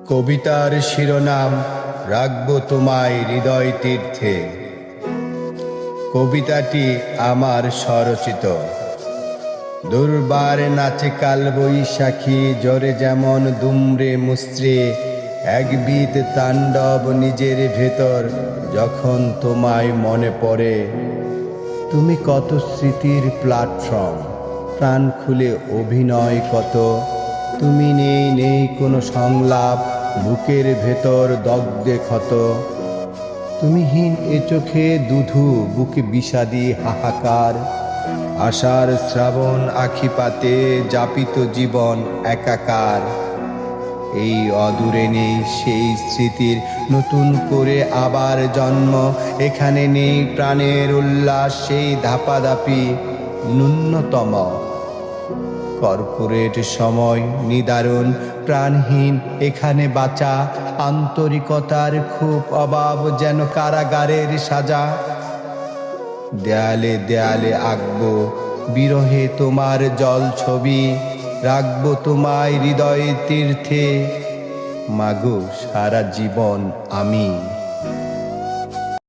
কবিতার শিরোনাম রাখব তোমায় হৃদয় তীর্থে। কবিতাটি আমার স্বরচিত। দুর্বার নাচে কাল বৈশাখী, জোরে যেমন দুমড়ে মুচড়ে একবিধ তাণ্ডব নিজের ভেতর যখন তোমায় মনে পড়ে। তুমি কত স্মৃতির প্ল্যাটফর্ম, প্রাণ খুলে অভিনয় কত। তুমি নেই কোনো সংলাপ, বুকের ভেতর দগ্ধে ক্ষত। তুমি হীন এ চোখে দুধু, বুকে বিষাদী হাহাকার। আষাঢ় শ্রাবণ আখিপাতে যাপিত জীবন একাকার। এই অদূরে নেই সেই স্মৃতির নতুন করে আবার জন্ম। এখানে নেই প্রাণের উল্লাস, সেই ধাপাধাপি ন্যূনতম। কর্পোরেট সময় নিদারুণ, প্রাণহীন এখানে বাঁচা। আন্তরিকতার খুব অভাব, যেন কারাগারের সাজা। দেয়ালে দেয়ালে আঁকবো বিরহে তোমার জল ছবি, রাখবো তোমায় হৃদয় তীর্থে। মাগো সারা জীবন আমি।